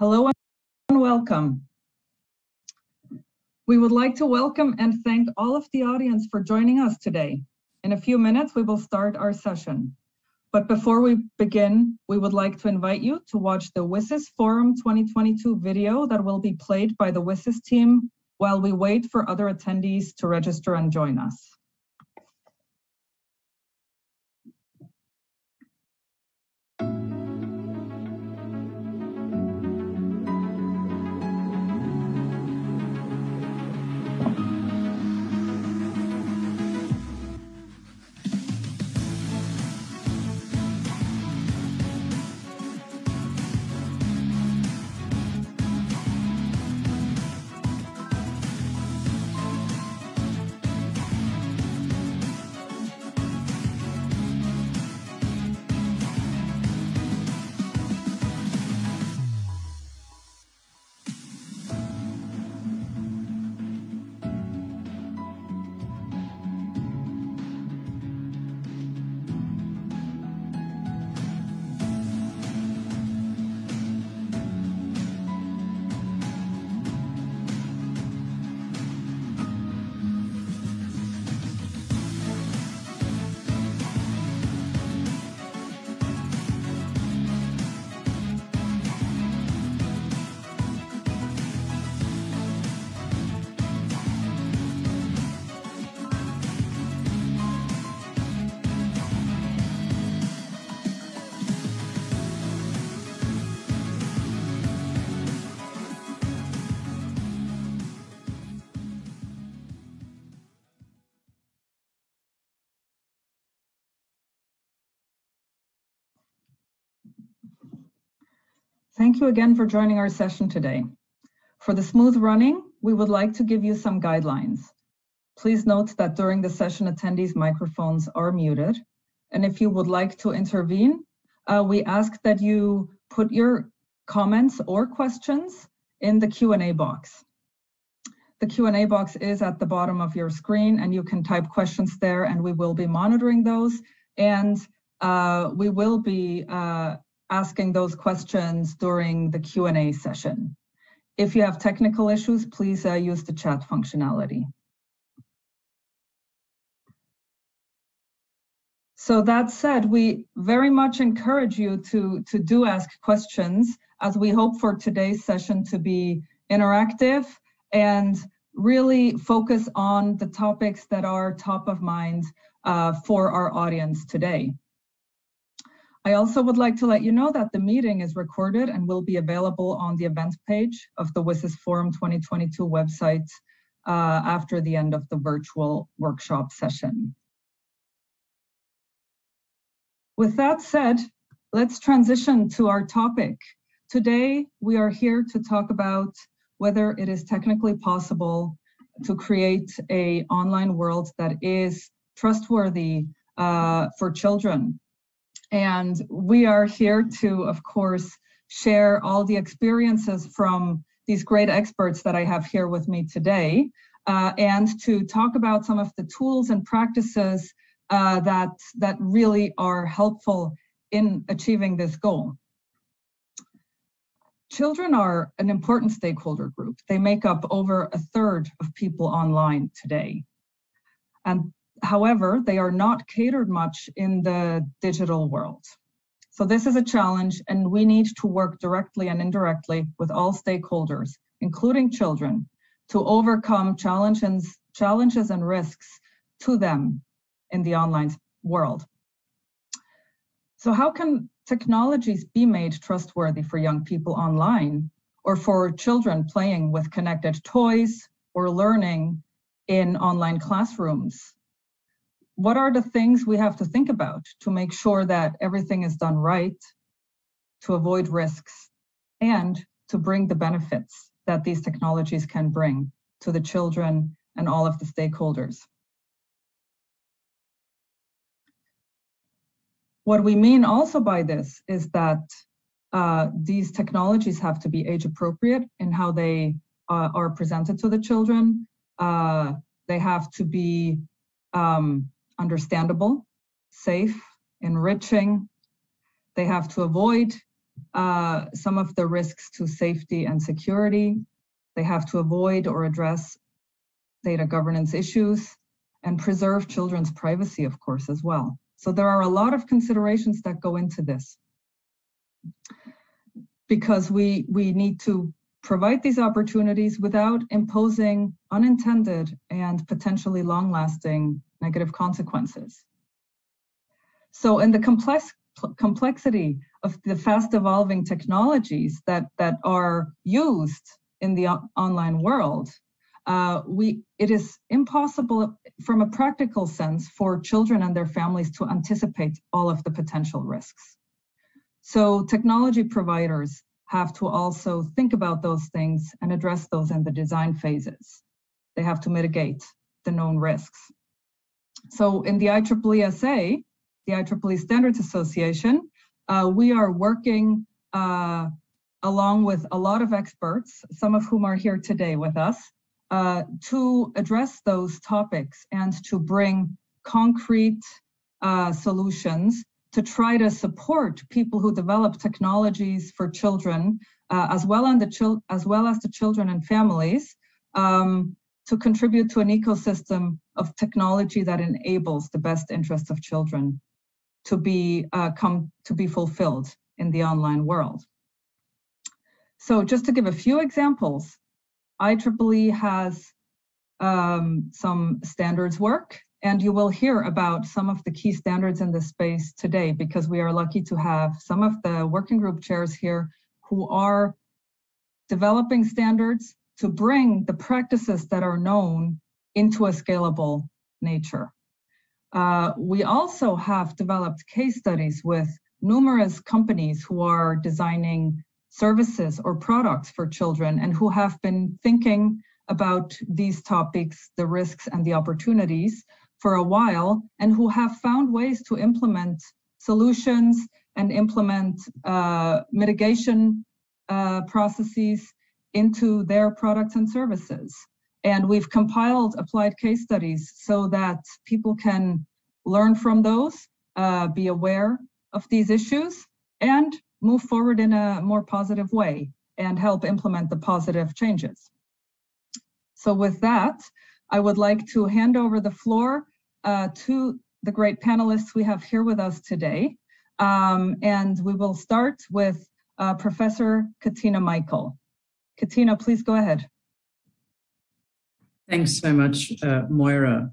Hello and welcome. We would like to welcome and thank all of the audience for joining us today. In a few minutes, we will start our session. But before we begin, we would like to invite you to watch the WSIS Forum 2022 video that will be played by the WSIS team while we wait for other attendees to register and join us. Thank you again for joining our session today. For the smooth running, we would like to give you some guidelines. Please note that during the session, attendees' microphones are muted. And if you would like to intervene, we ask that you put your comments or questions in the Q&A box. The Q&A box is at the bottom of your screen, and you can type questions there, and we will be monitoring those. And we will be asking those questions during the Q&A session. If you have technical issues, please use the chat functionality. So that said, we very much encourage you to do ask questions, as we hope for today's session to be interactive and really focus on the topics that are top of mind for our audience today. I also would like to let you know that the meeting is recorded and will be available on the events page of the WSIS Forum 2022 website after the end of the virtual workshop session. With that said, let's transition to our topic. Today, we are here to talk about whether it is technically possible to create an online world that is trustworthy for children. And we are here to, of course, share all the experiences from these great experts that I have here with me today, and to talk about some of the tools and practices that really are helpful in achieving this goal. Children are an important stakeholder group. They make up over 1/3 of people online today. And however, they are not catered much in the digital world. So this is a challenge, and we need to work directly and indirectly with all stakeholders, including children, to overcome challenges and risks to them in the online world. So how can technologies be made trustworthy for young people online, or for children playing with connected toys or learning in online classrooms? What are the things we have to think about to make sure that everything is done right, to avoid risks, and to bring the benefits that these technologies can bring to the children and all of the stakeholders? What we mean also by this is that these technologies have to be age appropriate in how they are presented to the children. They have to be understandable, safe, enriching. They have to avoid some of the risks to safety and security. They have to avoid or address data governance issues and preserve children's privacy, of course, as well. So there are a lot of considerations that go into this, because we need to provide these opportunities without imposing unintended and potentially long-lasting negative consequences. So in the complexity of the fast-evolving technologies that are used in the online world, it is impossible from a practical sense for children and their families to anticipate all of the potential risks. So technology providers have to also think about those things and address those in the design phases. They have to mitigate the known risks. So in the IEEE the IEEE Standards Association, we are working along with a lot of experts, some of whom are here today with us, to address those topics and to bring concrete solutions to try to support people who develop technologies for children, as well as the children and families, to contribute to an ecosystem of technology that enables the best interests of children to be fulfilled in the online world. So just to give a few examples, IEEE has some standards work, and you will hear about some of the key standards in this space today, because we are lucky to have some of the working group chairs here who are developing standards to bring the practices that are known into a scalable nature. We also have developed case studies with numerous companies who are designing services or products for children and who have been thinking about these topics, the risks and the opportunities, for a while, and who have found ways to implement solutions and implement mitigation processes into their products and services. And we've compiled applied case studies so that people can learn from those, be aware of these issues, and move forward in a more positive way and help implement the positive changes. So with that, I would like to hand over the floor to the great panelists we have here with us today. And we will start with Professor Katina Michael. Katina, please go ahead. Thanks so much, Moira.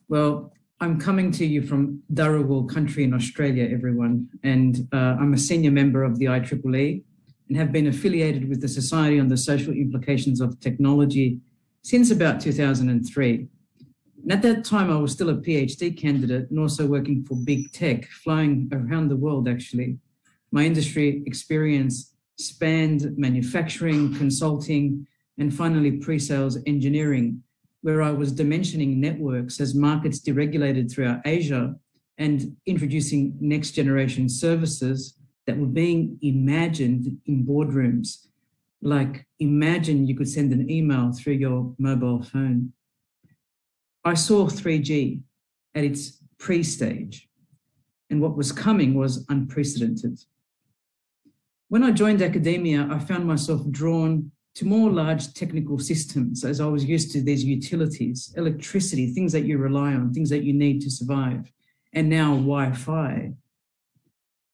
Well, I'm coming to you from Dharawal country in Australia, everyone, and I'm a senior member of the IEEE and have been affiliated with the Society on the Social Implications of Technology since about 2003. And at that time, I was still a PhD candidate and also working for big tech, flying around the world, actually. My industry experience spanned manufacturing, consulting, and finally pre-sales engineering, where I was dimensioning networks as markets deregulated throughout Asia and introducing next generation services that were being imagined in boardrooms. Like, imagine you could send an email through your mobile phone. I saw 3G at its pre-stage, and what was coming was unprecedented. When I joined academia, I found myself drawn to more large technical systems, as I was used to these utilities, electricity, things that you rely on, things that you need to survive, and now Wi-Fi.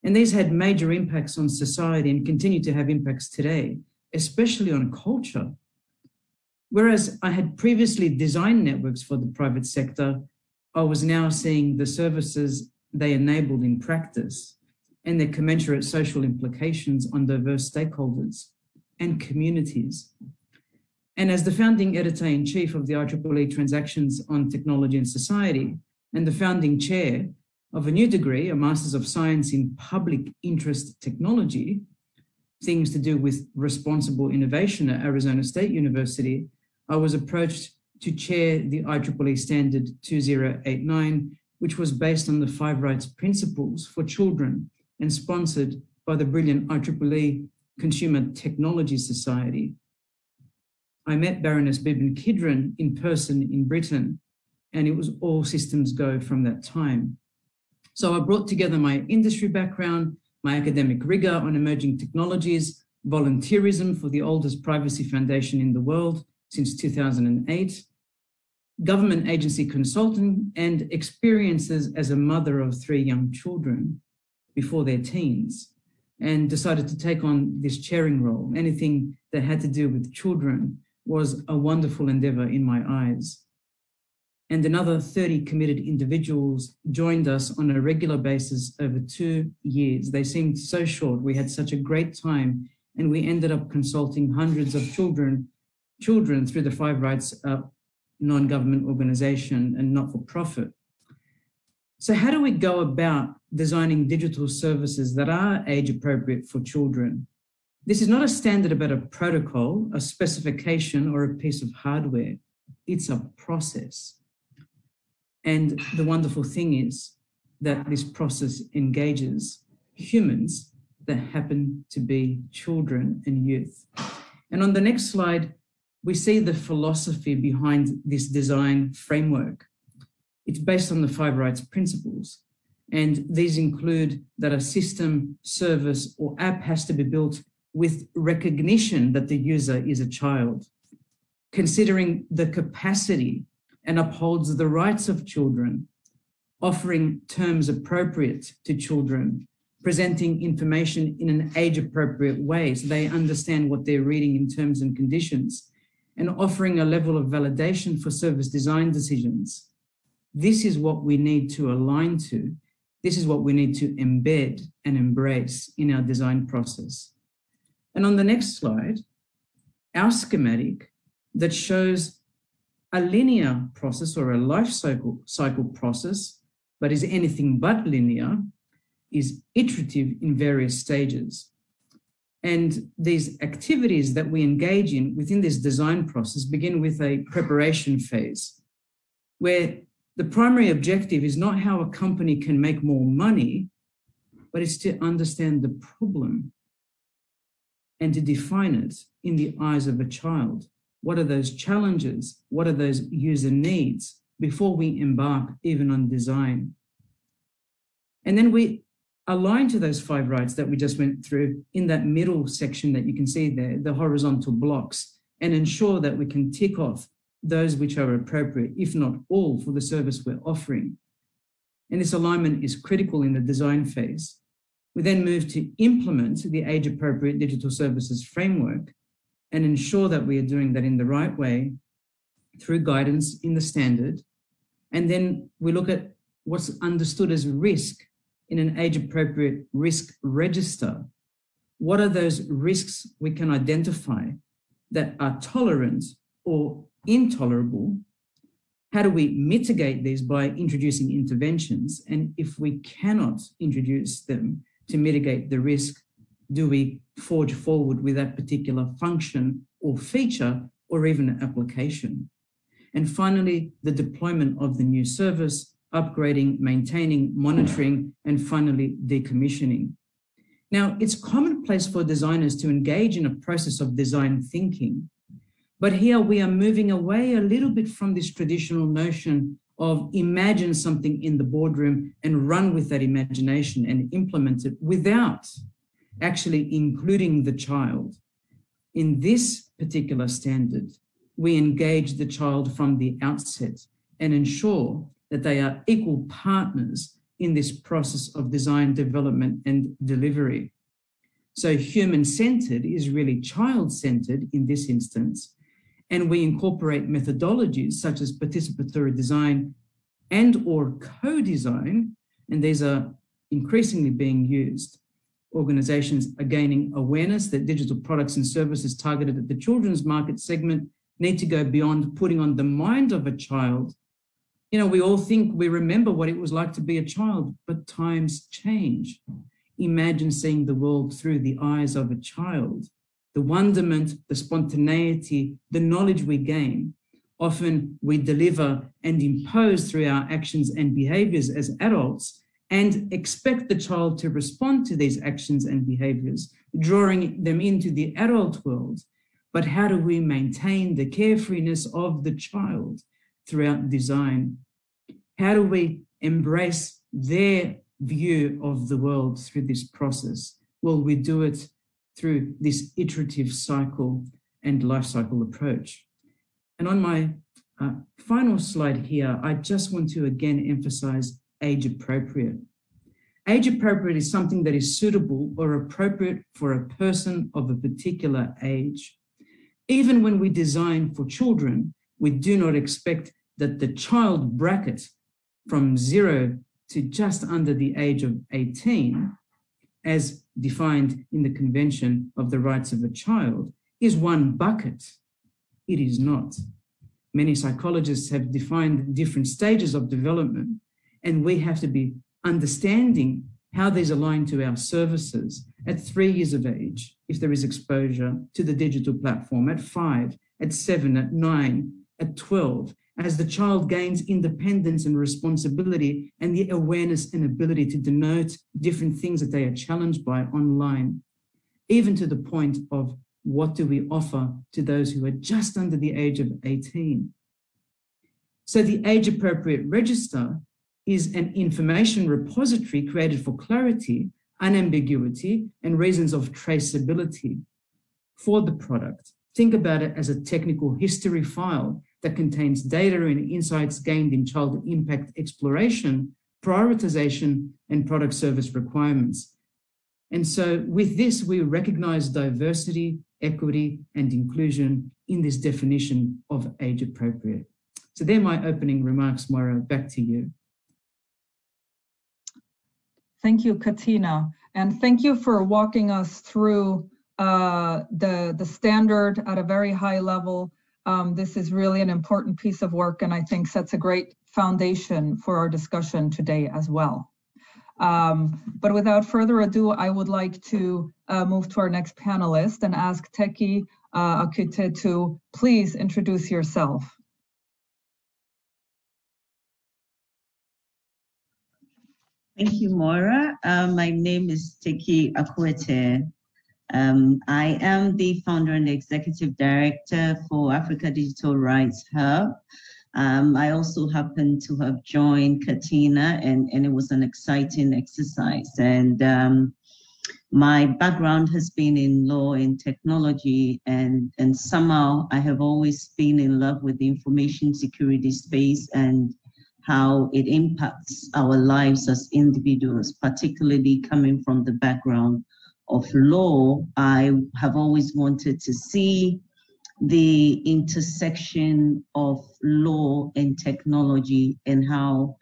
And these had major impacts on society and continue to have impacts today, especially on culture. Whereas I had previously designed networks for the private sector, I was now seeing the services they enabled in practice and their commensurate social implications on diverse stakeholders and communities. And as the founding editor-in-chief of the IEEE Transactions on Technology and Society and the founding chair of a new degree, a Masters of Science in Public Interest Technology, things to do with responsible innovation at Arizona State University, I was approached to chair the IEEE Standard 2089, which was based on the 5 rights principles for children and sponsored by the brilliant IEEE Consumer Technology Society. I met Baroness Biban Kidron in person in Britain, and it was all systems go from that time. So I brought together my industry background, my academic rigor on emerging technologies, volunteerism for the oldest privacy foundation in the world since 2008, government agency consulting, and experiences as a mother of 3 young children before their teens, and decided to take on this chairing role. Anything that had to do with children was a wonderful endeavor in my eyes. And another 30 committed individuals joined us on a regular basis over 2 years. They seemed so short. We had such a great time, and we ended up consulting hundreds of children through the 5 Rights non-government organization and not-for-profit. So how do we go about designing digital services that are age-appropriate for children? This is not a standard about a protocol, a specification, or a piece of hardware. It's a process. And the wonderful thing is that this process engages humans that happen to be children and youth. And on the next slide, we see the philosophy behind this design framework. It's based on the 5 Rights principles. And these include that a system, service, or app has to be built with recognition that the user is a child, considering the capacity and upholds the rights of children, offering terms appropriate to children, presenting information in an age-appropriate way so they understand what they're reading in terms and conditions, and offering a level of validation for service design decisions. This is what we need to align to. This is what we need to embed and embrace in our design process. And on the next slide, our schematic that shows a linear process or a life cycle process, but is anything but linear, is iterative in various stages. And these activities that we engage in within this design process begin with a preparation phase, where the primary objective is not how a company can make more money, but it's to understand the problem and to define it in the eyes of a child. What are those challenges? What are those user needs before we embark even on design? And then we align to those 5 rights that we just went through in that middle section that you can see there, the horizontal blocks, and ensure that we can tick off those which are appropriate, if not all, for the service we're offering. And this alignment is critical in the design phase. We then move to implement the age-appropriate digital services framework and ensure that we are doing that in the right way through guidance in the standard. And then we look at what's understood as risk in an age-appropriate risk register. What are those risks we can identify that are tolerant or intolerable? How do we mitigate these by introducing interventions? And if we cannot introduce them to mitigate the risk, do we forge forward with that particular function or feature or even application? And finally, the deployment of the new service, upgrading, maintaining, monitoring, and finally decommissioning. Now, it's commonplace for designers to engage in a process of design thinking, but here we are moving away a little bit from this traditional notion of imagine something in the boardroom and run with that imagination and implement it without actually including the child. In this particular standard, we engage the child from the outset and ensure that they are equal partners in this process of design, development, and delivery. So human-centered is really child-centered in this instance, and we incorporate methodologies such as participatory design and or co-design, and these are increasingly being used. Organizations are gaining awareness that digital products and services targeted at the children's market segment need to go beyond putting on the mind of a child. You know, we all think we remember what it was like to be a child, but times change. Imagine seeing the world through the eyes of a child. The wonderment, the spontaneity, the knowledge we gain, often we deliver and impose through our actions and behaviors as adults and expect the child to respond to these actions and behaviors, drawing them into the adult world. But how do we maintain the carefreeness of the child throughout design? How do we embrace their view of the world through this process? Well, we do it through this iterative cycle and life cycle approach. And on my final slide here, I just want to again emphasize age appropriate. Age appropriate is something that is suitable or appropriate for a person of a particular age. Even when we design for children, we do not expect that the child bracket from 0 to just under the age of 18, as defined in the Convention of the Rights of a Child, is one bucket. It is not. Many psychologists have defined different stages of development, and we have to be understanding how these align to our services at 3 years of age, if there is exposure to the digital platform, at 5, at 7, at 9, at 12, as the child gains independence and responsibility and the awareness and ability to denote different things that they are challenged by online, even to the point of what do we offer to those who are just under the age of 18. So the age-appropriate register is an information repository created for clarity, unambiguity, and reasons of traceability for the product. Think about it as a technical history file that contains data and insights gained in child impact exploration, prioritization, and product service requirements. And so with this, we recognize diversity, equity, and inclusion in this definition of age appropriate. So they're my opening remarks, Moira. Back to you. Thank you, Katina. And thank you for walking us through the standard at a very high level. This is really an important piece of work, and I think sets a great foundation for our discussion today as well. But without further ado, I would like to move to our next panelist and ask Teki Akute to please introduce yourself. Thank you, Moira. My name is Teki Akute. I am the founder and executive director for Africa Digital Rights Hub. I also happen to have joined Katina, and it was an exciting exercise. And my background has been in law and technology, and somehow I have always been in love with the information security space and how it impacts our lives as individuals, particularly coming from the background of law. I have always wanted to see the intersection of law and technology and how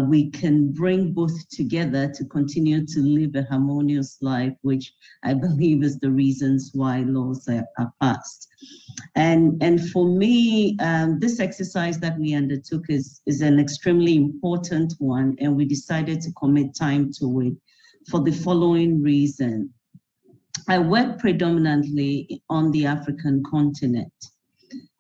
we can bring both together to continue to live a harmonious life, which I believe is the reasons why laws are passed. And for me, this exercise that we undertook is an extremely important one, and we decided to commit time to it for the following reason. I work predominantly on the African continent,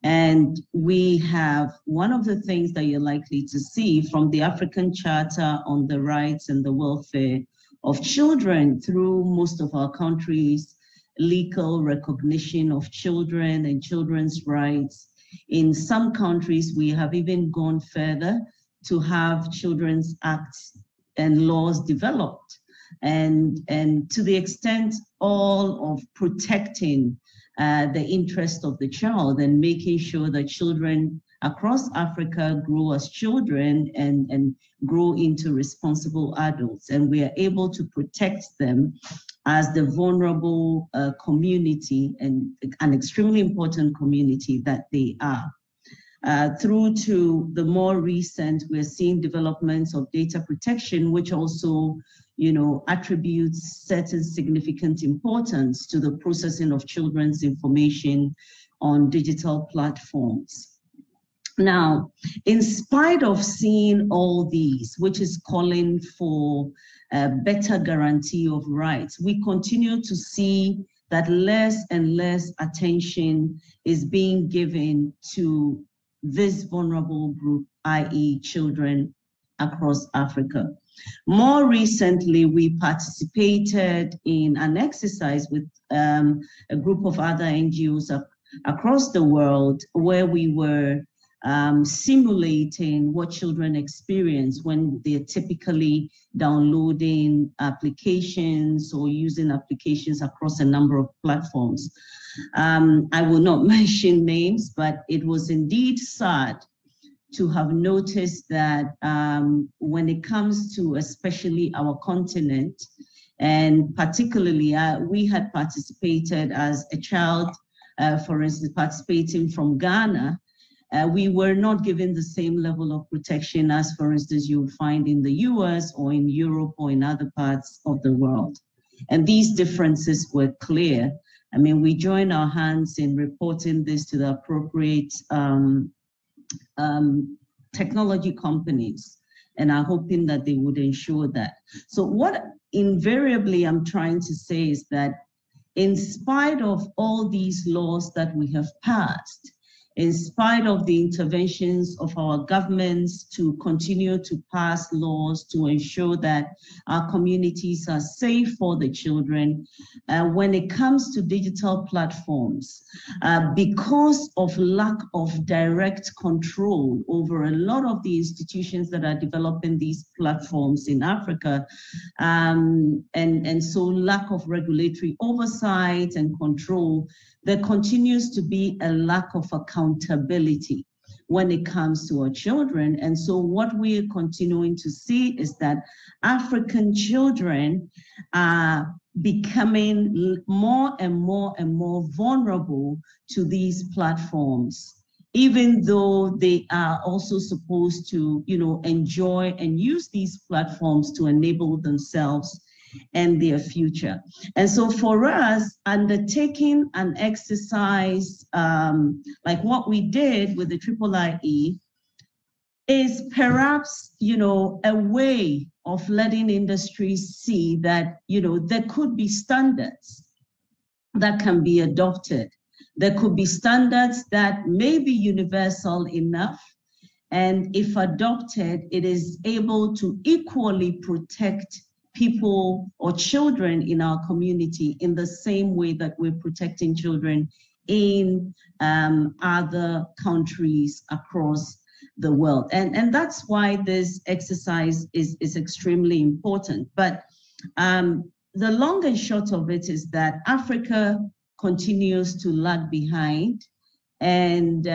and we have one of the things that you're likely to see from the African Charter on the rights and the welfare of children through most of our countries, legal recognition of children and children's rights. In some countries, we have even gone further to have children's acts and laws developed. And to the extent all of protecting the interest of the child and making sure that children across Africa grow as children and grow into responsible adults. And we are able to protect them as the vulnerable community and an extremely important community that they are. Through to the more recent, we're seeing developments of data protection, which also, attributes certain significant importance to the processing of children's information on digital platforms. Now, in spite of seeing all these, which is calling for a better guarantee of rights, we continue to see that less and less attention is being given to this vulnerable group, i.e. children across Africa. More recently, we participated in an exercise with a group of other NGOs across the world where we were simulating what children experience when they're typically downloading applications or using applications across a number of platforms. I will not mention names, but it was indeed sad to have noticed that when it comes to especially our continent, and particularly we had participated as a child, for instance, participating from Ghana, we were not given the same level of protection as, for instance, you would find in the US or in Europe or in other parts of the world. And these differences were clear. I mean, we joined our hands in reporting this to the appropriate technology companies and are hoping that they would ensure that. So what invariably I'm trying to say is that in spite of all these laws that we have passed, in spite of the interventions of our governments to continue to pass laws to ensure that our communities are safe for the children, when it comes to digital platforms, because of lack of direct control over a lot of the institutions that are developing these platforms in Africa, and so lack of regulatory oversight and control, there continues to be a lack of accountability when it comes to our children. And so what we're continuing to see is that African children are becoming more and more and more vulnerable to these platforms, even though they are also supposed to, enjoy and use these platforms to enable themselves and their future. And so for us, undertaking an exercise like what we did with the IIIE is perhaps, a way of letting industries see that, there could be standards that can be adopted. There could be standards that may be universal enough, and if adopted, it is able to equally protect people or children in our community in the same way that we're protecting children in other countries across the world. And that's why this exercise is extremely important. But the long and short of it is that Africa continues to lag behind, and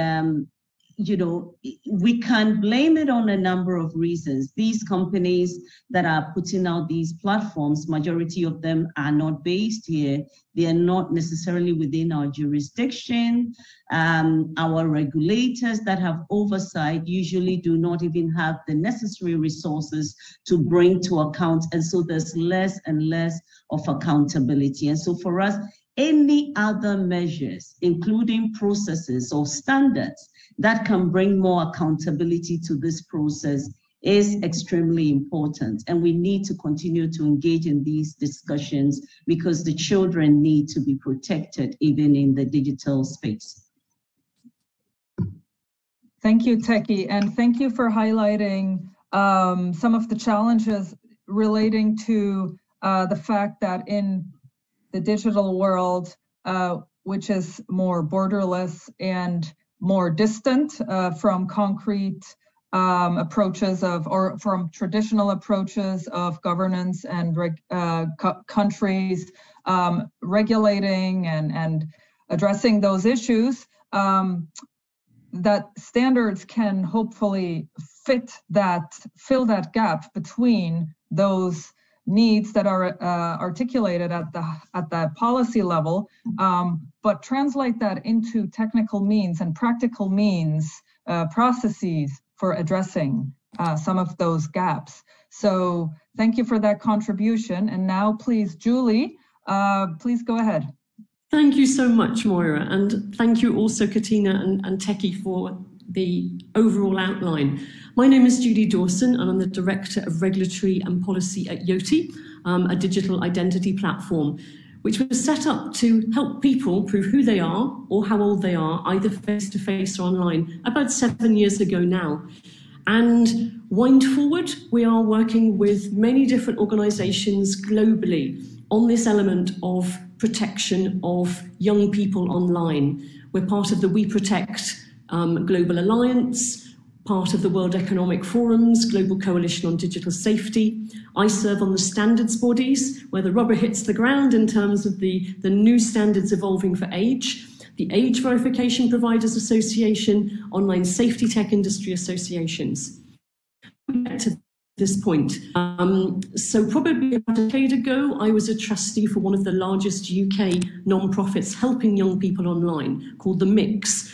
we can blame it on a number of reasons. These companies that are putting out these platforms, majority of them are not based here. They are not necessarily within our jurisdiction. Our regulators that have oversight usually do not even have the necessary resources to bring to account. And so there's less and less of accountability. And so for us, any other measures, including processes or standards that can bring more accountability to this process, is extremely important. And we need to continue to engage in these discussions because the children need to be protected even in the digital space. Thank you, Teki, and thank you for highlighting some of the challenges relating to the fact that in the digital world, which is more borderless and more distant from concrete approaches or from traditional approaches of governance and countries regulating and addressing those issues, that standards can hopefully fill that gap between those needs that are articulated at the policy level, but translate that into technical means and practical means, processes for addressing some of those gaps. So thank you for that contribution. And now please, Julie, please go ahead. Thank you so much, Moira. And thank you also, Katina and Teki, for the overall outline. My name is Julie Dawson, and I'm the Director of Regulatory and Policy at Yoti, a digital identity platform, which was set up to help people prove who they are or how old they are, either face-to-face or online, about 7 years ago now. And wind forward, we are working with many different organisations globally on this element of protection of young people online. We're part of the We Protect Global Alliance, part of the World Economic Forum's Global Coalition on Digital Safety. I serve on the standards bodies, where the rubber hits the ground in terms of the new standards evolving for age, the Age Verification Providers Association, Online Safety Tech Industry Associations. To this point. So probably about a decade ago, I was a trustee for one of the largest UK non-profits helping young people online, called The Mix,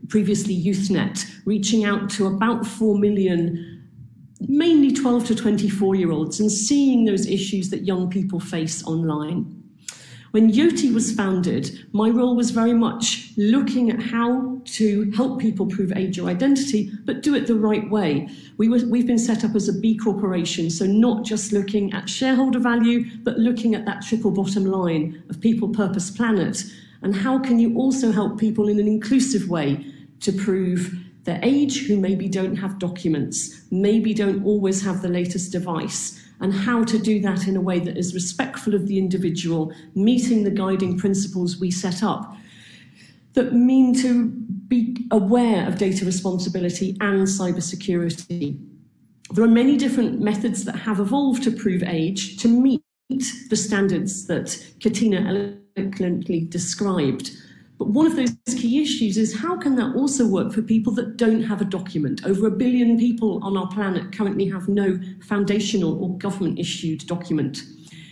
previously YouthNet, reaching out to about 4 million, mainly 12 to 24-year-olds, and seeing those issues that young people face online. When Yoti was founded, my role was very much looking at how to help people prove age or identity, but do it the right way. We've been set up as a B corporation, so not just looking at shareholder value, but looking at that triple bottom line of people, purpose, planet. And how can you also help people in an inclusive way to prove their age, who maybe don't have documents, maybe don't always have the latest device, and how to do that in a way that is respectful of the individual, meeting the guiding principles we set up that mean to be aware of data responsibility and cybersecurity. There are many different methods that have evolved to prove age to meet the standards that Katina eloquently described. But one of those key issues is how can that also work for people that don't have a document? Over 1 billion people on our planet currently have no foundational or government-issued document.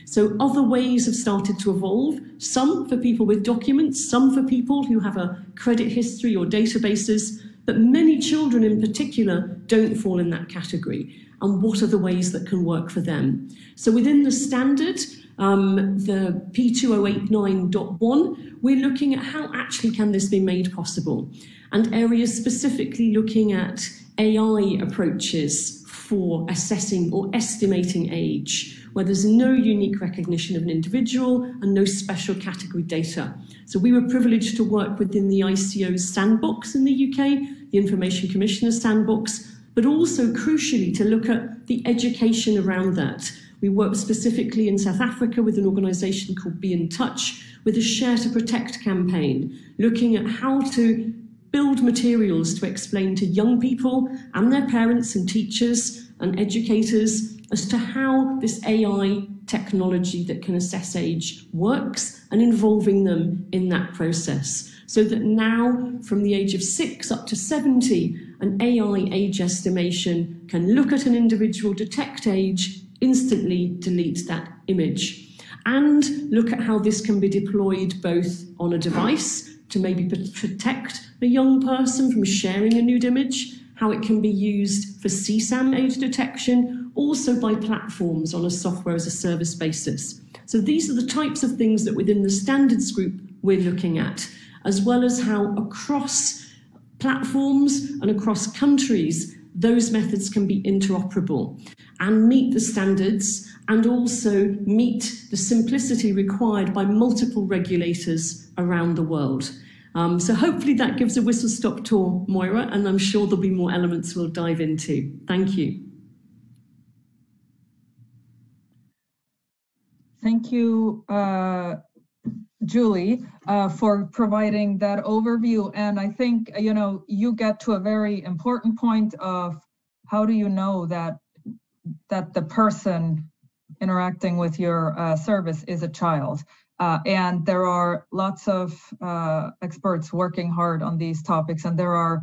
So other ways have started to evolve, some for people with documents, some for people who have a credit history or databases, but many children in particular don't fall in that category. And what are the ways that can work for them? So within the standard, the P2089.1, we're looking at how actually can this be made possible, and areas specifically looking at AI approaches for assessing or estimating age, where there's no unique recognition of an individual and no special category data. So we were privileged to work within the ICO's sandbox in the UK, the Information Commissioner's sandbox, but also crucially to look at the education around that. We worked specifically in South Africa with an organisation called Be in Touch with a Share to Protect campaign, looking at how to build materials to explain to young people and their parents and teachers and educators as to how this AI technology that can assess age works and involving them in that process. So that now, from the age of 6 up to 70, an AI age estimation can look at an individual, detect age, instantly delete that image, and look at how this can be deployed both on a device to maybe protect a young person from sharing a nude image, how it can be used for CSAM age detection, also by platforms on a software as a service basis. So these are the types of things that within the standards group we're looking at, as well as how across platforms and across countries those methods can be interoperable and meet the standards and also meet the simplicity required by multiple regulators around the world. So hopefully that gives a whistle-stop tour, Moira, and I'm sure there'll be more elements we'll dive into. Thank you. Thank you, Julie, for providing that overview. And I think, you get to a very important point of how do you know that the person interacting with your service is a child. And there are lots of experts working hard on these topics, and there are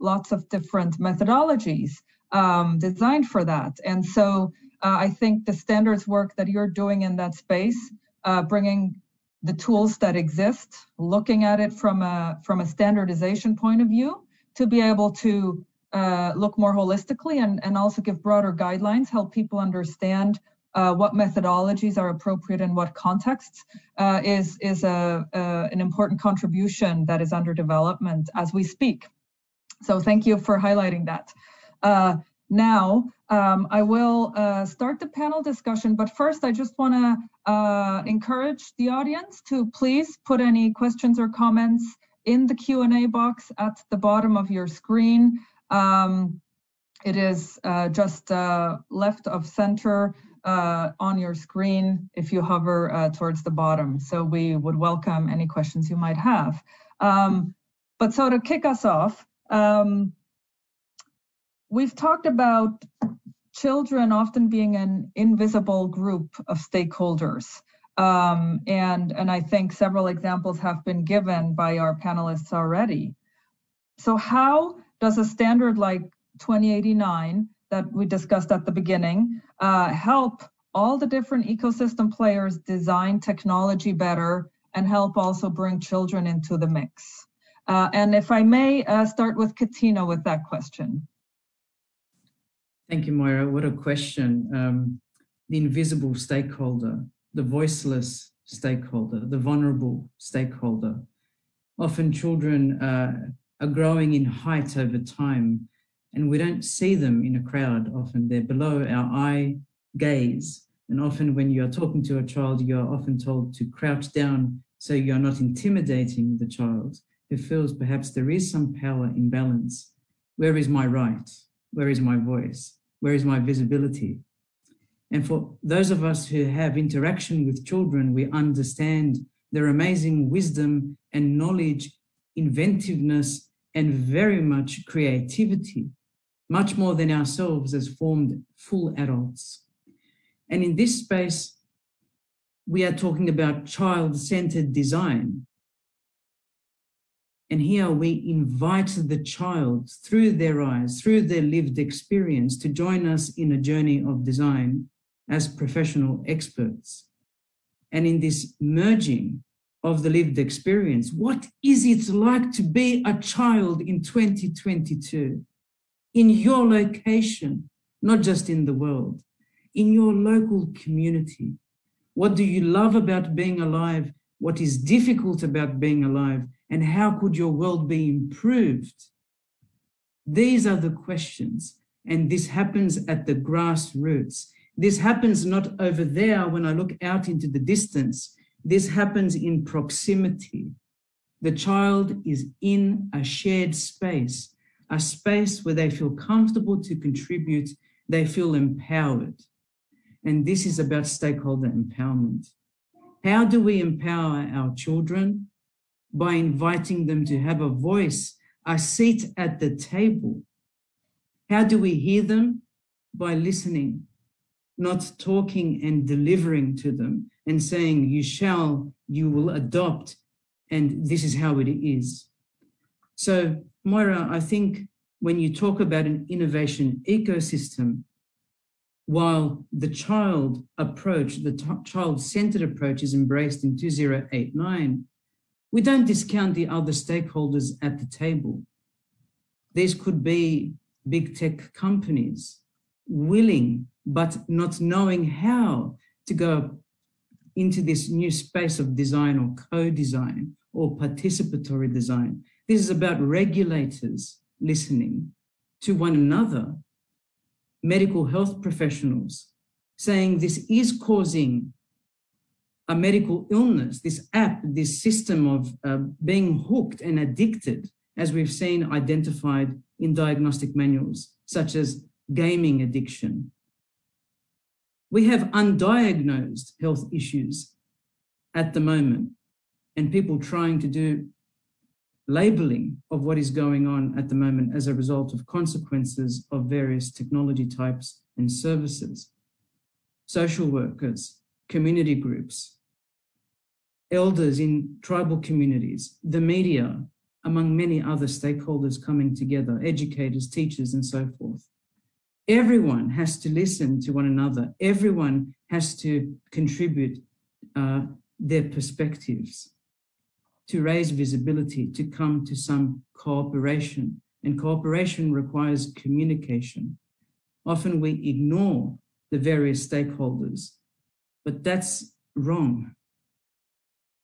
lots of different methodologies designed for that. And so I think the standards work that you're doing in that space, bringing the tools that exist, looking at it from a standardization point of view, to be able to look more holistically and also give broader guidelines, help people understand what methodologies are appropriate in what contexts, is an important contribution that is under development as we speak. So thank you for highlighting that. Now, I will start the panel discussion, but first I just want to encourage the audience to please put any questions or comments in the Q&A box at the bottom of your screen. It is just left of center on your screen if you hover towards the bottom. So we would welcome any questions you might have. But so to kick us off, we've talked about children often being an invisible group of stakeholders. And I think several examples have been given by our panelists already. So how does a standard like 2089 that we discussed at the beginning help all the different ecosystem players design technology better and help also bring children into the mix? And if I may start with Katina with that question. Thank you, Moira. What a question. The invisible stakeholder, the voiceless stakeholder, the vulnerable stakeholder. Often children are growing in height over time, and we don't see them in a crowd. Often they're below our eye gaze. And often when you're talking to a child, you're often told to crouch down so you're not intimidating the child who feels perhaps there is some power imbalance. Where is my right? Where is my voice? Where is my visibility? And for those of us who have interaction with children, we understand their amazing wisdom and knowledge, inventiveness, and very much creativity, much more than ourselves as formed full adults. And in this space, we are talking about child-centered design. And here we invite the child through their eyes, through their lived experience, to join us in a journey of design as professional experts. And in this merging of the lived experience, what is it like to be a child in 2022? In your location, not just in the world, in your local community. What do you love about being alive? What is difficult about being alive? And how could your world be improved? These are the questions. And this happens at the grassroots. This happens not over there when I look out into the distance. This happens in proximity. The child is in a shared space, a space where they feel comfortable to contribute, they feel empowered. And this is about stakeholder empowerment. How do we empower our children? By inviting them to have a voice, a seat at the table. How do we hear them? By listening, not talking and delivering to them and saying, you shall, you will adopt, and this is how it is. So, Moira, I think when you talk about an innovation ecosystem, while the child approach, the child-centered approach is embraced in 2089, we don't discount the other stakeholders at the table. These could be big tech companies willing, but not knowing how to go into this new space of design or co-design or participatory design. This is about regulators listening to one another, medical health professionals saying this is causing a medical illness, this app, this system of being hooked and addicted, as we've seen identified in diagnostic manuals, such as gaming addiction. We have undiagnosed health issues at the moment, and people trying to do labeling of what is going on at the moment as a result of consequences of various technology types and services. Social workers, community groups, elders in tribal communities, the media, among many other stakeholders coming together, educators, teachers, and so forth. Everyone has to listen to one another. Everyone has to contribute their perspectives to raise visibility, to come to some cooperation. And cooperation requires communication. Often we ignore the various stakeholders, but that's wrong.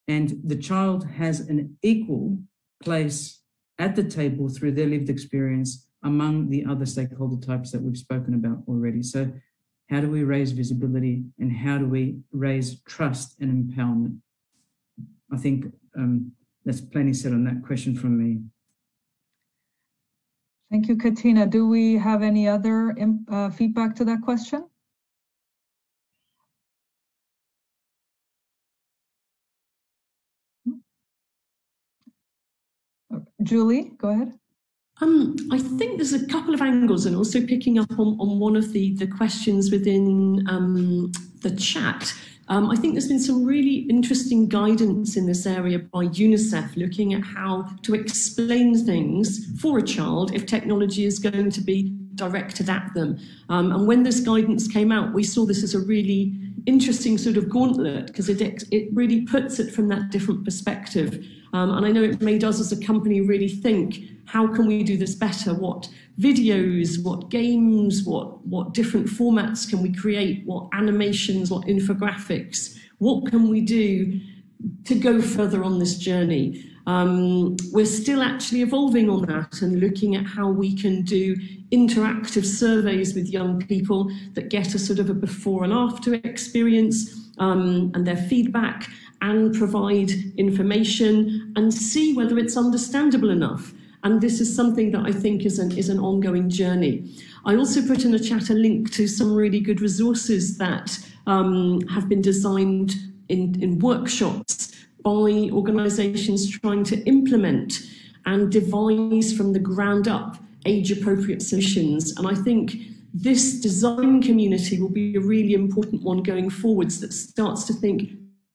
And the child has an equal place at the table through their lived experience among the other stakeholder types that we've spoken about already. So how do we raise visibility and how do we raise trust and empowerment? I think that's plenty said on that question from me. Thank you, Katina. Do we have any other feedback to that question? Julie, go ahead. I think there's a couple of angles, and also picking up on one of the questions within the chat. I think there's been some really interesting guidance in this area by UNICEF, looking at how to explain things for a child if technology is going to be directed at them. And when this guidance came out, we saw this as a really interesting sort of gauntlet, because it really puts it from that different perspective. And I know it made us as a company really think, how can we do this better? What videos, what games, what different formats can we create? What animations, what infographics? What can we do to go further on this journey? We're still actually evolving on that and looking at how we can do interactive surveys with young people that get a sort of a before and after experience and their feedback, and provide information and see whether it's understandable enough. And this is something that I think is an ongoing journey. I also put in the chat a link to some really good resources that have been designed in workshops by organisations trying to implement and devise from the ground up age-appropriate solutions. And I think this design community will be a really important one going forwards, that starts to think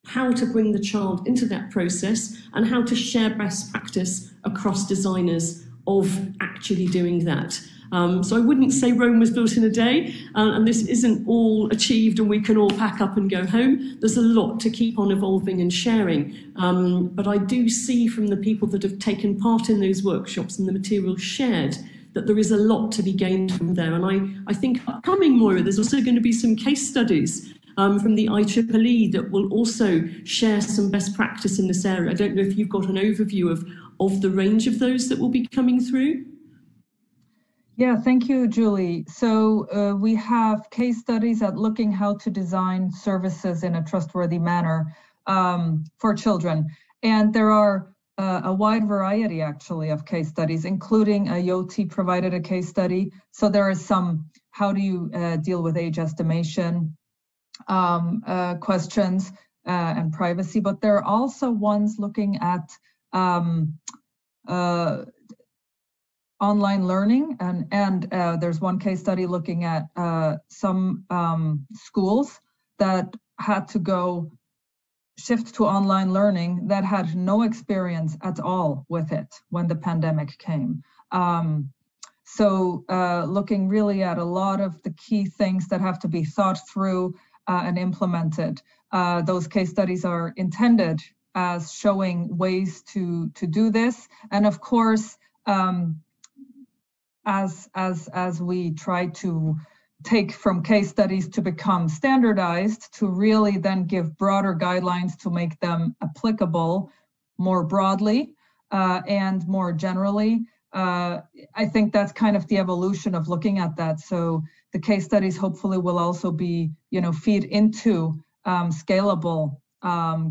how to bring the child into that process and how to share best practice across designers of actually doing that. So I wouldn't say Rome was built in a day, and this isn't all achieved and we can all pack up and go home. There's a lot to keep on evolving and sharing. But I do see from the people that have taken part in those workshops and the materials shared that there is a lot to be gained from there. And I think upcoming, Moira, there's also going to be some case studies from the IEEE that will also share some best practice in this area. I don't know if you've got an overview of the range of those that will be coming through. Yeah, thank you, Julie. So we have case studies at looking how to design services in a trustworthy manner for children. And there are a wide variety, actually, of case studies, including Yoti provided a case study. So there is some, how do you deal with age estimation questions and privacy, but there are also ones looking at online learning, and there's one case study looking at some schools that had to shift to online learning that had no experience at all with it when the pandemic came. So looking really at a lot of the key things that have to be thought through and implemented. Those case studies are intended as showing ways to do this. And of course, as we try to take from case studies to become standardized, to really then give broader guidelines to make them applicable more broadly and more generally. I think that's kind of the evolution of looking at that. So the case studies hopefully will also be, feed into scalable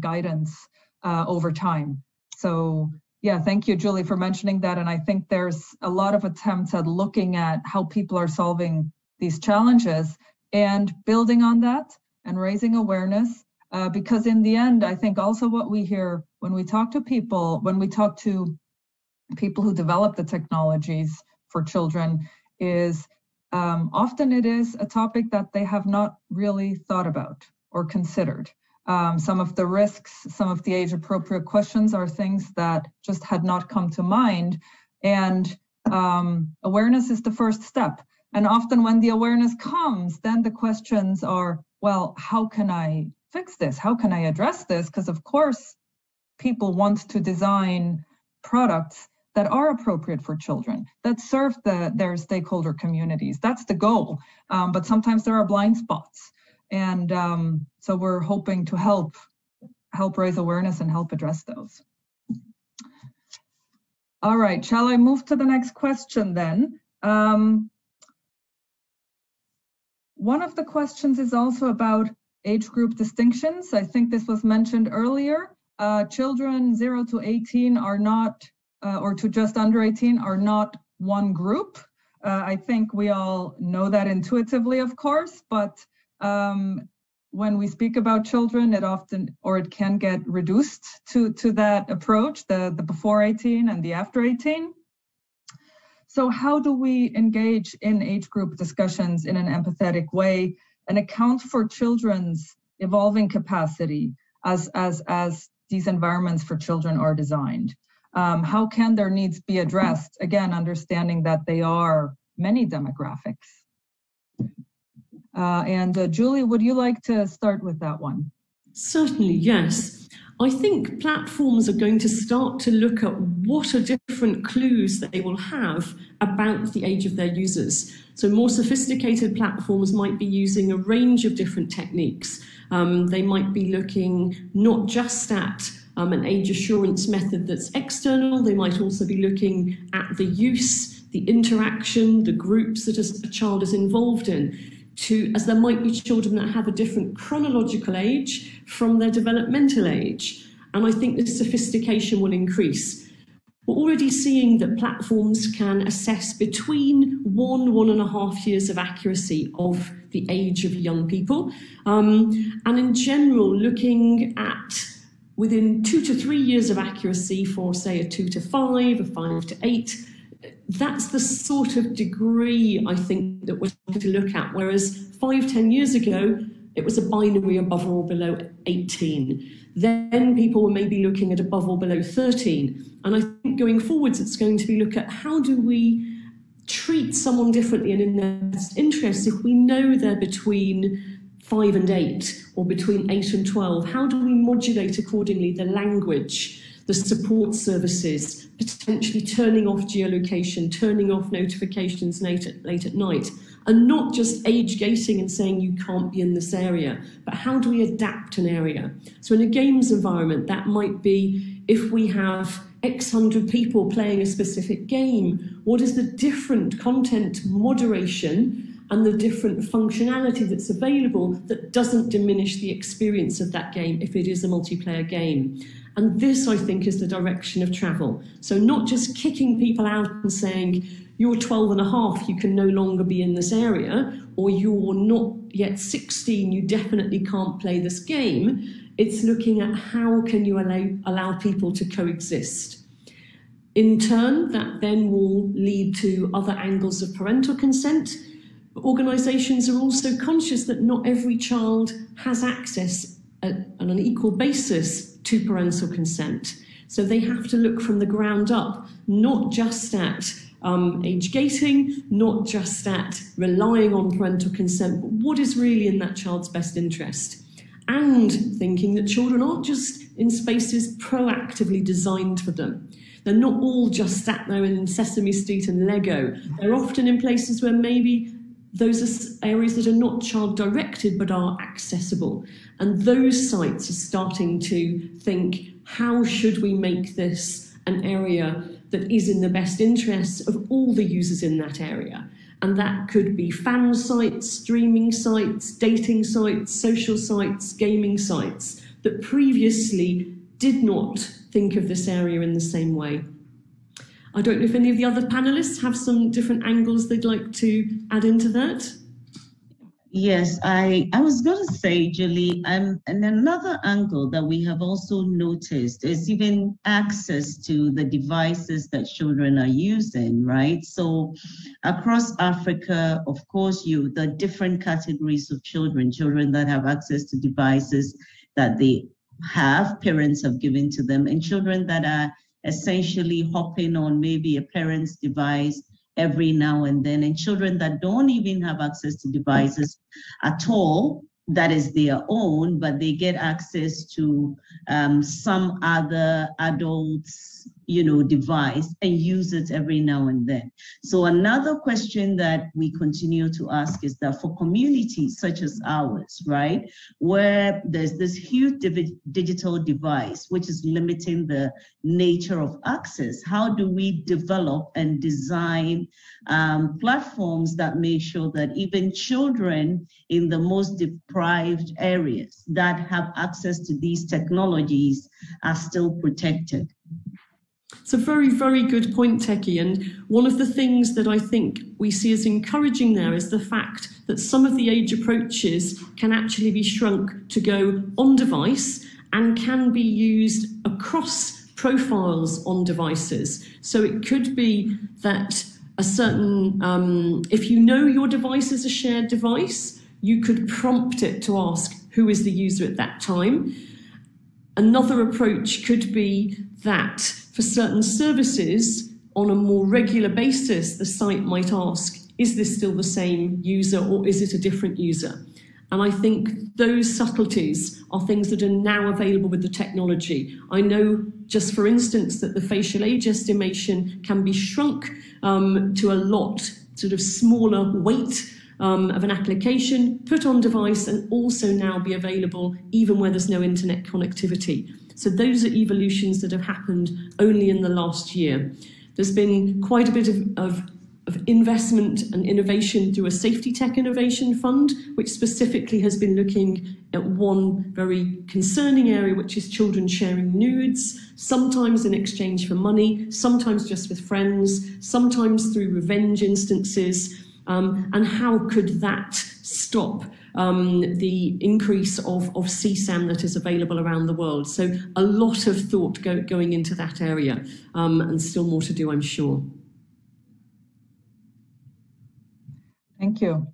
guidance over time. So yeah, thank you, Julie, for mentioning that. And I think there's a lot of attempts at looking at how people are solving these challenges and building on that and raising awareness. Because in the end, I think also what we hear when we talk to people, who develop the technologies for children, is often it is a topic that they have not really thought about or considered. Some of the risks, some of the age-appropriate questions are things that just had not come to mind. And awareness is the first step. And often when the awareness comes, then the questions are, well, how can I fix this? How can I address this? Because of course, people want to design products that are appropriate for children, that serve their stakeholder communities. That's the goal. But sometimes there are blind spots. And so we're hoping to help raise awareness and help address those. All right, shall I move to the next question then? One of the questions is also about age group distinctions. I think this was mentioned earlier. Children 0 to 18 are not, or to just under 18 are not one group. I think we all know that intuitively, of course, but when we speak about children, it often, or it can get reduced to that approach, the before 18 and the after 18. So how do we engage in age group discussions in an empathetic way and account for children's evolving capacity as these environments for children are designed? How can their needs be addressed? Again, understanding that they are many demographics. Julie, would you like to start with that one? Certainly, yes. I think platforms are going to start to look at what are different clues they will have about the age of their users. So more sophisticated platforms might be using a range of different techniques. They might be looking not just at an age assurance method that's external, they might also be looking at the use, the interaction, the groups that a child is involved in, as there might be children that have a different chronological age from their developmental age. And I think the sophistication will increase. We're already seeing that platforms can assess between 1.5 years of accuracy of the age of young people. And in general, looking at within 2 to 3 years of accuracy for, say, a 2 to 5, a 5 to 8, that's the sort of degree I think that we're going to look at. Whereas 5-10 years ago, it was a binary above or below 18. Then people were maybe looking at above or below 13. And I think going forwards, it's going to be look at how do we treat someone differently and in their best interest if we know they're between 5 and 8 or between 8 and 12. How do we modulate accordingly the language, the support services, potentially turning off geolocation, turning off notifications late at night, and not just age gating and saying you can't be in this area, but how do we adapt an area? So in a games environment, that might be if we have X hundred people playing a specific game, what is the different content moderation and the different functionality that's available that doesn't diminish the experience of that game if it is a multiplayer game? And this, I think, is the direction of travel. So not just kicking people out and saying, you're 12 and a half, you can no longer be in this area, or you're not yet 16, you definitely can't play this game. It's looking at how can you allow people to coexist. In turn, that then will lead to other angles of parental consent. Organisations are also conscious that not every child has access on an equal basis to parental consent. So they have to look from the ground up, not just at age gating, not just at relying on parental consent, but what is really in that child's best interest. And thinking that children aren't just in spaces proactively designed for them. They're not all just sat there in Sesame Street and Lego. They're often in places where maybe those are areas that are not child-directed but are accessible. And those sites are starting to think, how should we make this an area that is in the best interests of all the users in that area? And that could be fan sites, streaming sites, dating sites, social sites, gaming sites that previously did not think of this area in the same way. I don't know if any of the other panelists have some different angles they'd like to add into that. Yes, I was going to say, Julie, and another angle that we have also noticed is even access to the devices that children are using, right? So across Africa, of course, the different categories of children that have access to devices that they have, parents have given to them, and children that are essentially hopping on maybe a parent's device every now and then, and children that don't even have access to devices at all, that is their own, but they get access to some other adult's, device and use it every now and then. So another question that we continue to ask is that for communities such as ours, right, where there's this huge digital device, which is limiting the nature of access, how do we develop and design platforms that make sure that even children in the most deprived areas that have access to these technologies are still protected? It's a very, very good point, Teki. And one of the things that I think we see as encouraging there is the fact that some of the age approaches can actually be shrunk to go on device and can be used across profiles on devices. So it could be that a certain, if you know your device is a shared device, you could prompt it to ask who is the user at that time. Another approach could be that for certain services, on a more regular basis, the site might ask, is this still the same user or is it a different user? And I think those subtleties are things that are now available with the technology. I know, just for instance, that the facial age estimation can be shrunk to a lot, sort of smaller weight of an application, put on device, and also now be available even where there's no internet connectivity. So those are evolutions that have happened only in the last year. There's been quite a bit of investment and innovation through a safety tech innovation fund, which specifically has been looking at one very concerning area, which is children sharing nudes, sometimes in exchange for money, sometimes just with friends, sometimes through revenge instances. And how could that stop the increase of CSAM that is available around the world? So a lot of thought going into that area, and still more to do, I'm sure. Thank you.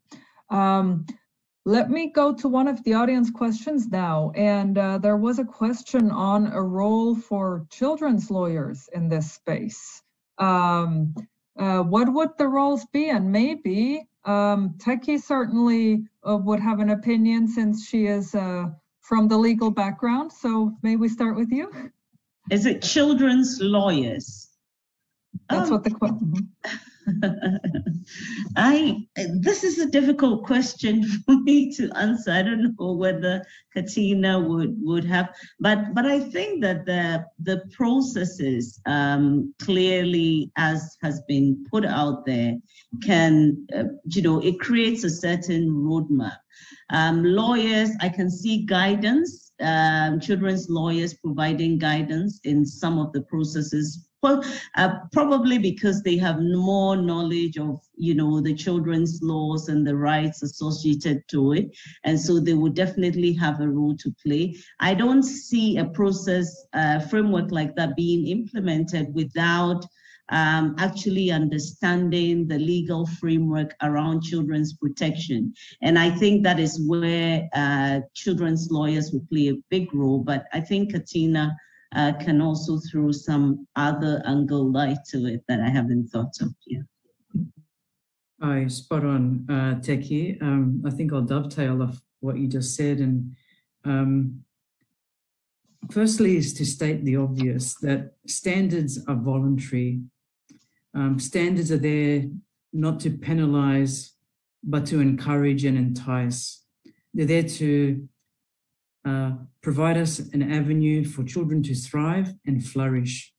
Let me go to one of the audience questions now. And there was a question on a role for children's lawyers in this space. What would the roles be? And maybe Teki certainly would have an opinion since she is from the legal background. So may we start with you? Is it children's lawyers? That's what the question. This is a difficult question for me to answer. I don't know whether Katina would have, but I think that the processes clearly, as has been put out there, can it creates a certain roadmap. Lawyers, I can see guidance. Children's lawyers providing guidance in some of the processes. Well, probably because they have more knowledge of, the children's laws and the rights associated to it. And so they would definitely have a role to play. I don't see a process framework like that being implemented without actually understanding the legal framework around children's protection. And I think that is where children's lawyers will play a big role. But I think Katina can also throw some other angle light to it that I haven't thought of yet. Spot on, Teki. I think I'll dovetail off what you just said. And firstly is to state the obvious, that standards are voluntary. Standards are there not to penalize, but to encourage and entice. They're there to provide us an avenue for children to thrive and flourish.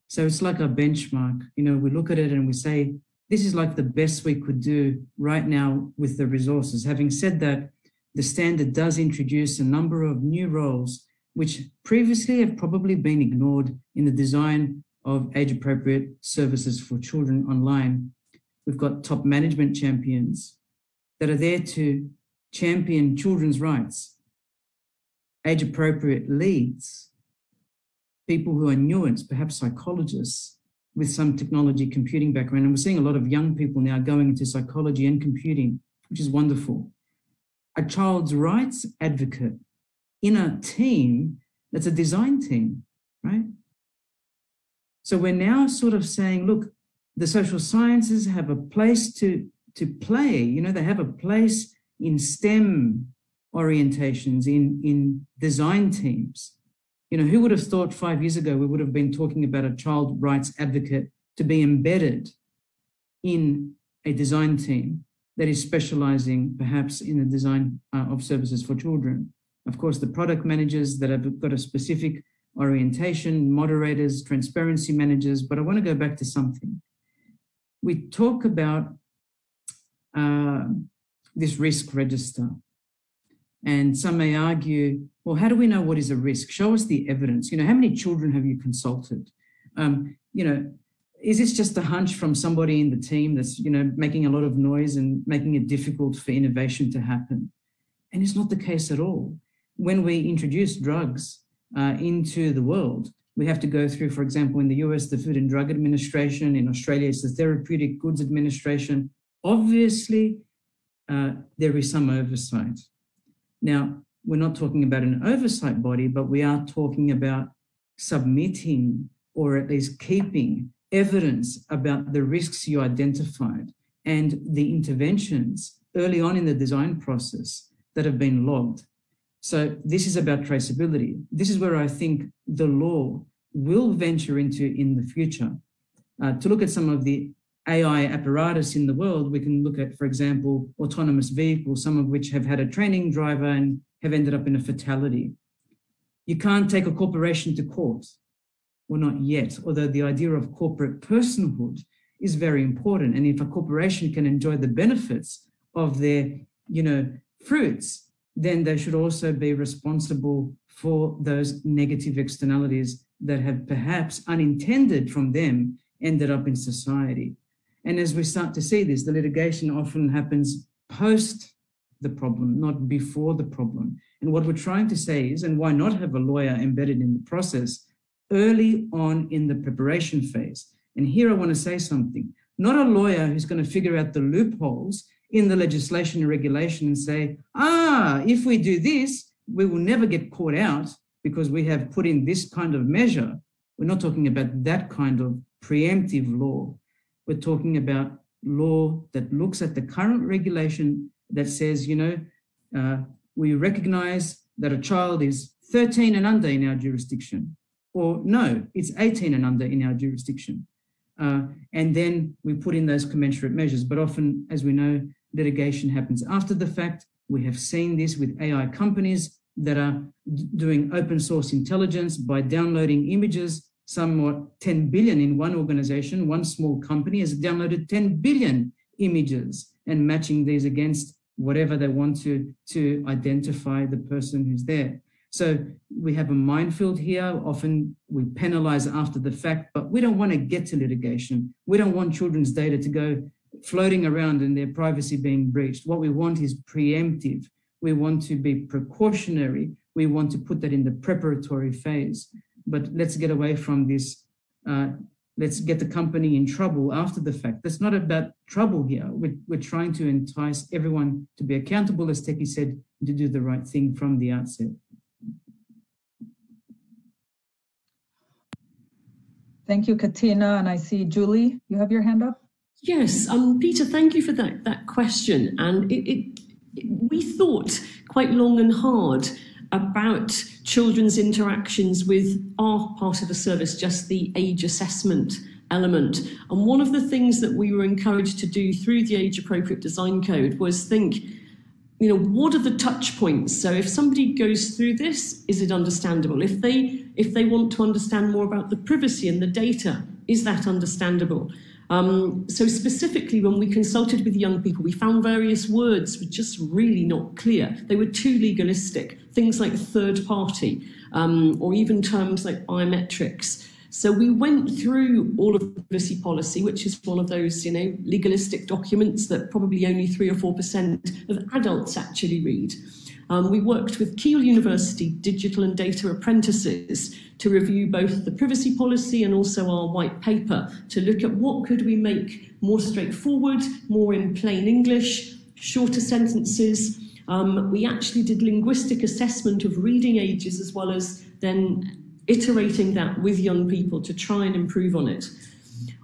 So it's like a benchmark. We look at it and we say, this is like the best we could do right now with the resources. Having said that, the standard does introduce a number of new roles which previously have probably been ignored in the design of age-appropriate services for children online. We've got top management champions that are there to champion children's rights, age-appropriate leads, people who are nuanced, perhaps psychologists with some technology computing background. And we're seeing a lot of young people now going into psychology and computing, which is wonderful. A child's rights advocate in a team that's a design team, right? So we're now sort of saying, look, the social sciences have a place to play. They have a place in STEM orientations, in design teams. Who would have thought 5 years ago we would have been talking about a child rights advocate to be embedded in a design team that is specializing perhaps in the design of services for children. Of course, the product managers that have got a specific orientation, moderators, transparency managers. But I want to go back to something. We talk about this risk register. And some may argue, well, how do we know what is a risk? Show us the evidence. How many children have you consulted? You know, is this just a hunch from somebody in the team that's, you know, making a lot of noise and making it difficult for innovation to happen? And it's not the case at all. When we introduce drugs into the world, we have to go through, for example, in the US, the Food and Drug Administration. In Australia, it's the Therapeutic Goods Administration. Obviously, there is some oversight. Now, we're not talking about an oversight body, but we are talking about submitting or at least keeping evidence about the risks you identified and the interventions early on in the design process that have been logged. So this is about traceability. This is where I think the law will venture into in the future. To look at some of the AI apparatus in the world, we can look at, for example, autonomous vehicles, some of which have had a training driver and have ended up in a fatality. You can't take a corporation to court. Well, not yet, although the idea of corporate personhood is very important. And if a corporation can enjoy the benefits of their, you know, fruits, then they should also be responsible for those negative externalities that have perhaps unintended from them ended up in society. And as we start to see this, the litigation often happens post the problem, not before the problem. And what we're trying to say is, and why not have a lawyer embedded in the process early on in the preparation phase? And here I want to say something, not a lawyer who's going to figure out the loopholes in the legislation and regulation and say, if we do this, we will never get caught out because we have put in this kind of measure. We're not talking about that kind of preemptive law. We're talking about law that looks at the current regulation that says, you know, we recognize that a child is 13 and under in our jurisdiction, or no, it's 18 and under in our jurisdiction. And then we put in those commensurate measures. But often, as we know, litigation happens after the fact. We have seen this with AI companies that are doing open source intelligence by downloading images, somewhat 10 billion in one organization. One small company has downloaded 10 billion images and matching these against whatever they want to identify the person who's there. So we have a minefield here. Often we penalize after the fact, but we don't want to get to litigation. We don't want children's data to go floating around and their privacy being breached. What we want is preemptive. We want to be precautionary. We want to put that in the preparatory phase. But let's get away from this. Let's get the company in trouble after the fact. That's not about trouble here. We're trying to entice everyone to be accountable, as Teki said, to do the right thing from the outset. Thank you, Katina. And I see Julie, you have your hand up? Yes, Peter, thank you for that question. And we thought quite long and hard about children's interactions with our part of the service, just the age assessment element. And one of the things that we were encouraged to do through the age appropriate design code was think, you know, what are the touch points? So if somebody goes through this, is it understandable? If they want to understand more about the privacy and the data, is that understandable? So specifically, when we consulted with young people, we found various words were just really not clear. They were too legalistic, things like third party, or even terms like biometrics. So we went through all of the privacy policy, which is one of those, you know, legalistic documents that probably only 3 or 4% of adults actually read. We worked with Keele University digital and data apprentices to review both the privacy policy and also our white paper to look at what could we make more straightforward, more in plain English, shorter sentences. We actually did linguistic assessment of reading ages as well as then iterating that with young people to try and improve on it.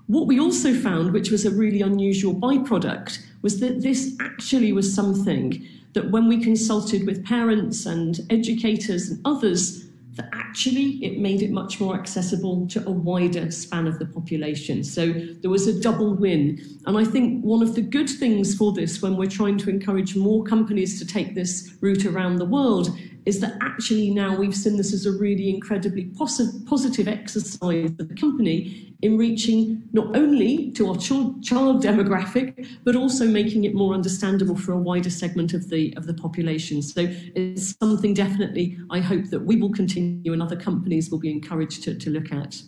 What we also found, which was a really unusual byproduct, was that this actually was something that when we consulted with parents and educators and others, that actually it made it much more accessible to a wider span of the population. So there was a double win. And I think one of the good things for this, when we're trying to encourage more companies to take this route around the world, is that actually now we've seen this as a really incredibly positive exercise for the company in reaching not only to our child demographic, but also making it more understandable for a wider segment of the population. So it's something definitely I hope that we will continue and other companies will be encouraged to look at.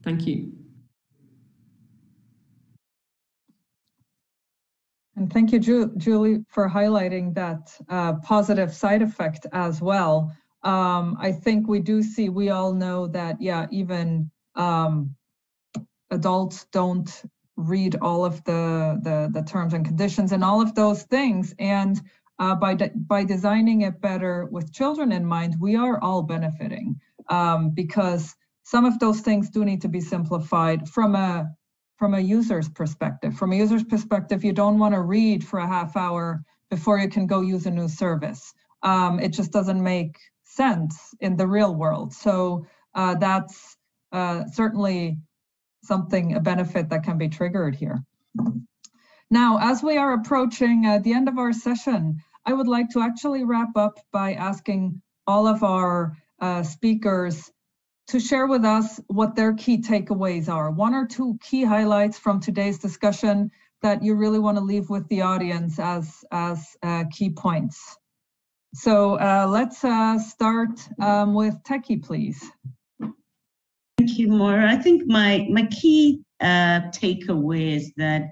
Thank you. And thank you, Julie, for highlighting that positive side effect as well. I think we all know that, yeah, even adults don't read all of the terms and conditions and all of those things. And by designing it better with children in mind, we are all benefiting because some of those things do need to be simplified from a user's perspective. From a user's perspective, you don't want to read for a half hour before you can go use a new service. It just doesn't make sense in the real world. So that's certainly a benefit that can be triggered here. Now, as we are approaching the end of our session, I would like to actually wrap up by asking all of our speakers to share with us what their key takeaways are. One or two key highlights from today's discussion that you really want to leave with the audience as key points. So let's start with Techie, please. Thank you, Moira. I think my key takeaway is that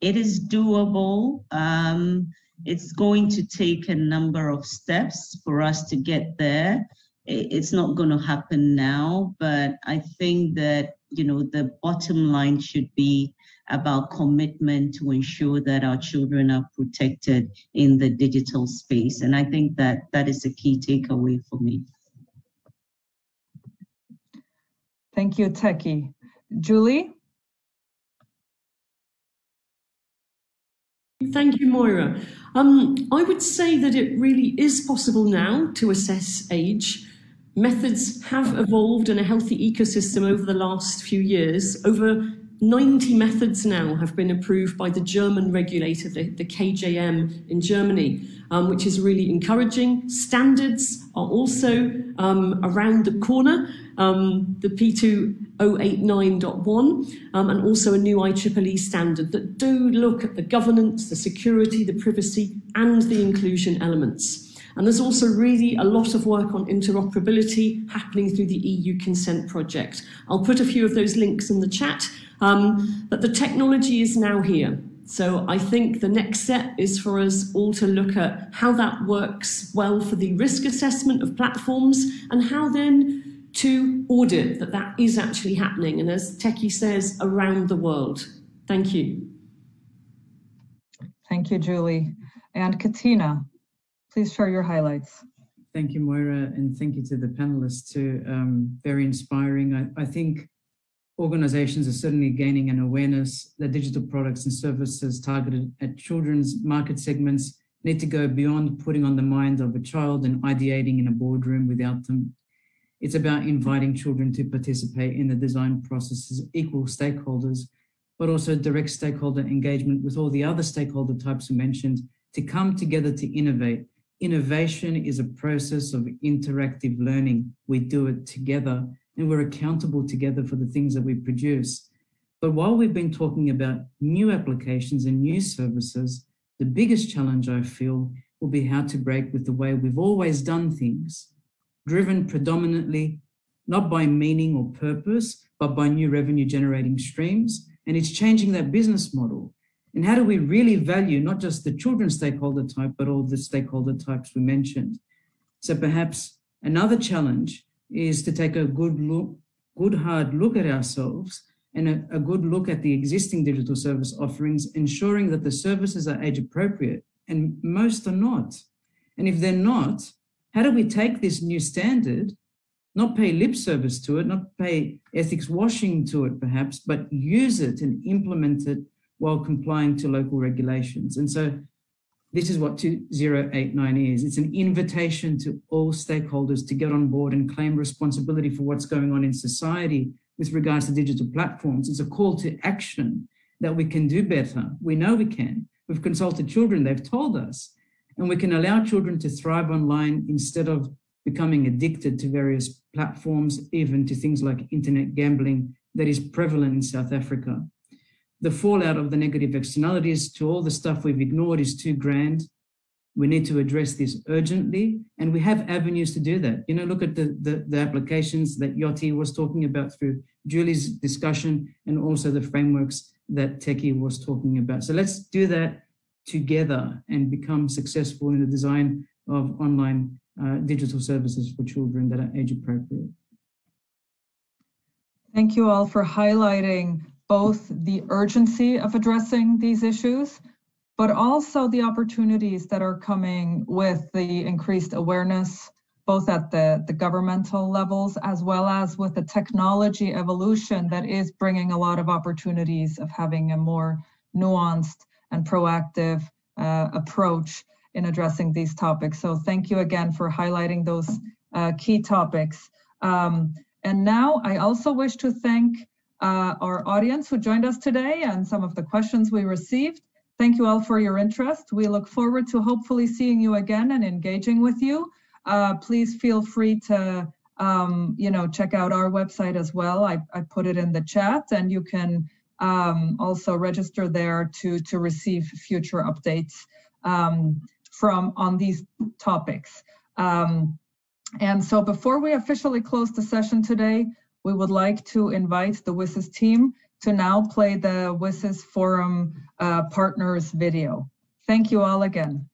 it is doable. It's going to take a number of steps for us to get there. It's not going to happen now, but I think that, you know, the bottom line should be about commitment to ensure that our children are protected in the digital space. And I think that that is a key takeaway for me. Thank you, Techie. Julie? Thank you, Moira. I would say that it really is possible now to assess age. Methods have evolved in a healthy ecosystem over the last few years. Over 90 methods now have been approved by the German regulator, the KJM in Germany, which is really encouraging. Standards are also around the corner, the P2089.1, and also a new IEEE standard that do look at the governance, the security, the privacy, and the inclusion elements. And there's also really a lot of work on interoperability happening through the EU Consent Project. I'll put a few of those links in the chat, but the technology is now here. So I think the next step is for us all to look at how that works well for the risk assessment of platforms and how then to audit that that is actually happening. And as Techie says, around the world. Thank you. Thank you, Julie. And Katina, please share your highlights. Thank you, Moira, and thank you to the panelists too. Very inspiring. I think organizations are certainly gaining an awareness that digital products and services targeted at children's market segments need to go beyond putting on the mind of a child and ideating in a boardroom without them. It's about inviting children to participate in the design process as equal stakeholders, but also direct stakeholder engagement with all the other stakeholder types we mentioned to come together to innovate. Innovation is a process of interactive learning. We do it together and we're accountable together for the things that we produce. But while we've been talking about new applications and new services, the biggest challenge I feel will be how to break with the way we've always done things, driven predominantly not by meaning or purpose, but by new revenue generating streams. And it's changing that business model. And how do we really value not just the children's stakeholder type, but all the stakeholder types we mentioned? So perhaps another challenge is to take a good hard look at ourselves and a good look at the existing digital service offerings, ensuring that the services are age appropriate, and most are not. And if they're not, how do we take this new standard, not pay lip service to it, not pay ethics washing to it perhaps, but use it and implement it while complying to local regulations? And so this is what 2089 is. It's an invitation to all stakeholders to get on board and claim responsibility for what's going on in society with regards to digital platforms. It's a call to action that we can do better. We know we can. We've consulted children, they've told us, and we can allow children to thrive online instead of becoming addicted to various platforms, even to things like internet gambling that is prevalent in South Africa. The fallout of the negative externalities to all the stuff we've ignored is too grand. We need to address this urgently, and we have avenues to do that. You know, look at the applications that Yoti was talking about through Julie's discussion, and also the frameworks that Teki was talking about. So let's do that together and become successful in the design of online digital services for children that are age appropriate. Thank you all for highlighting both the urgency of addressing these issues, but also the opportunities that are coming with the increased awareness, both at the governmental levels, as well as with the technology evolution that is bringing a lot of opportunities of having a more nuanced and proactive approach in addressing these topics. So thank you again for highlighting those key topics. And now I also wish to thank our audience who joined us today and some of the questions we received. Thank you all for your interest. We look forward to hopefully seeing you again and engaging with you. Please feel free to check out our website as well. I put it in the chat, and you can also register there to receive future updates on these topics. And so before we officially close the session today, we would like to invite the WSIS team to now play the WSIS Forum Partners video. Thank you all again.